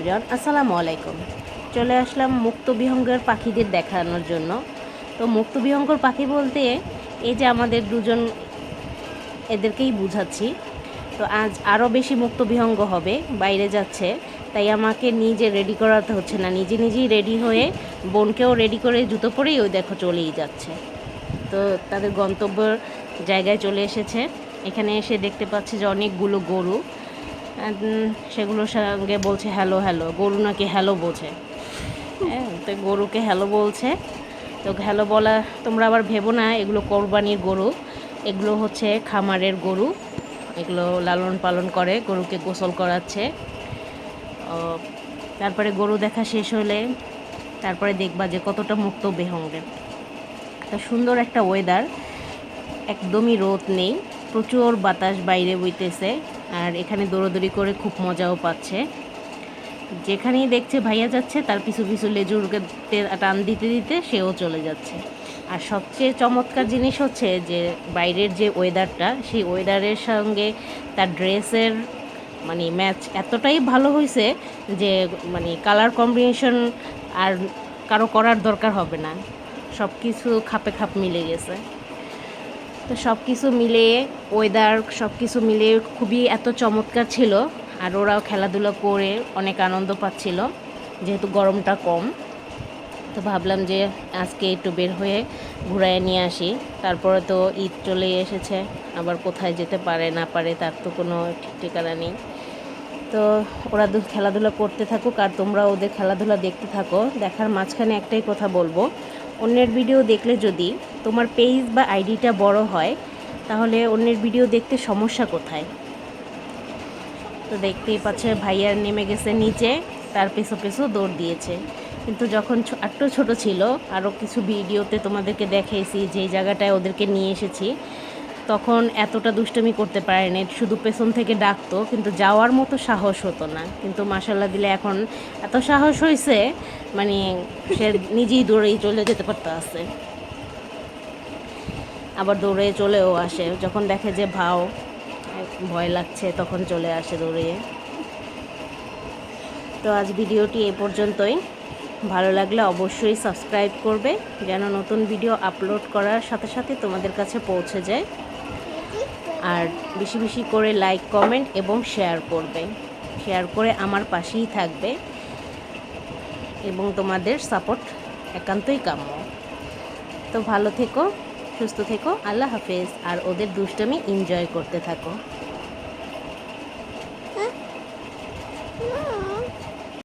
Everyone, আসসালামু আলাইকুম। চলে আসলাম মুক্তবিহঙ্গের পাখিদের দেখানোর জন্য। তো মুক্তবিহঙ্গর পাখি বলতে এই যে আমাদের দুজন, এদেরকেই বুঝাচ্ছি। তো আজ আরও বেশি মুক্তবিহঙ্গ হবে, বাইরে যাচ্ছে, তাই আমাকে নিজে রেডি করাতে হচ্ছে না, নিজেই রেডি হয়ে বোনকেও রেডি করে জুতো পরেই ওই দেখো চলেই যাচ্ছে। তো তাদের গন্তব্যের জায়গায় চলে এসেছে। এখানে এসে দেখতে পাচ্ছে যে অনেকগুলো গরু, সেগুলোর সঙ্গে বলছে হ্যালো হ্যালো। গরু নাকি হ্যালো বোঝে, হ্যাঁ, তো গরুকে হ্যালো বলছে। তো হ্যালো বলা, তোমরা আবার ভেবো না এগুলো কোরবানির গরু, এগুলো হচ্ছে খামারের গরু, এগুলো লালন পালন করে, গরুকে গোসল করাচ্ছে। তারপরে গরু দেখা শেষ হলে তারপরে দেখবা যে কতটা মুক্ত বিহঙ্গের। তো সুন্দর একটা ওয়েদার, একদমই রোদ নেই, প্রচুর বাতাস বাইরে বইতেছে, আর এখানে দৌড়াদৌড়ি করে খুব মজাও পাচ্ছে। যেখানেই দেখছে ভাইয়া যাচ্ছে তার পিছু পিছু লেজুরকে টান দিতে দিতে সেও চলে যাচ্ছে। আর সবচেয়ে চমৎকার জিনিস হচ্ছে যে বাইরের যে ওয়েদারটা, সেই ওয়েদারের সঙ্গে তার ড্রেসের মানে ম্যাচ এতটাই ভালো হয়েছে যে মানে কালার কম্বিনেশন আর কারো করার দরকার হবে না, সব কিছু খাপে খাপ মিলে গেছে। তো সব কিছু মিলিয়ে ওয়েদার সব কিছু মিলিয়ে খুবই এত চমৎকার ছিল। আর ওরাও খেলাধুলা করে অনেক আনন্দ পাচ্ছিল, যেহেতু গরমটা কম। তো ভাবলাম যে আজকে একটু বের হয়ে ঘুরায় নিয়ে আসি। তারপরে তো ঈদ চলে এসেছে, আবার কোথায় যেতে পারে না পারে তার তো কোনো ঠিক ঠিকানা নেই। তো ওরা খেলাধুলা করতে থাকুক আর তোমরা ওদের খেলাধুলা দেখতে থাকো। দেখার মাঝখানে একটাই কথা বলবো, অন্যের ভিডিও দেখলে যদি তোমার পেজ বা আইডিটা বড় হয়, তাহলে অন্যের ভিডিও দেখতে সমস্যা কোথায়? তো দেখতেই পাচ্ছে ভাইয়ার নেমে গেছে নিচে, তার পেছু পেছু দৌড় দিয়েছে। কিন্তু যখন একটু ছোট ছিল, আরও কিছু ভিডিওতে তোমাদেরকে দেখিয়েছি যেই জায়গাটায় ওদেরকে নিয়ে এসেছি, তখন এতটা দুষ্টুমি করতে পারেনি, শুধু পেছন থেকে ডাকতো, কিন্তু যাওয়ার মতো সাহস হতো না। কিন্তু মাশাল্লাহ দিলে এখন এত সাহস হয়েছে, মানে সে নিজেই দৌড়েই চলে যেতে পারতে আছে, আবার দৌড়ে চলেও আসে যখন দেখে যে ভয় লাগছে, তখন চলে আসে দৌড়িয়ে। তো আজ ভিডিওটি এ পর্যন্তই। ভালো লাগলে অবশ্যই সাবস্ক্রাইব করবে, যেন নতুন ভিডিও আপলোড করার সাথে সাথে তোমাদের কাছে পৌঁছে যায়। আর বেশি বেশি করে লাইক, কমেন্ট এবং শেয়ার করবে। শেয়ার করে আমার পাশেই থাকবে, এবং তোমাদের সাপোর্ট একান্তই কাম্য। তো ভালো থেকো, সুস্থ থেকো, আল্লাহ হাফেজ। আর ওদের দুষ্টামি এনজয় করতে থাকো।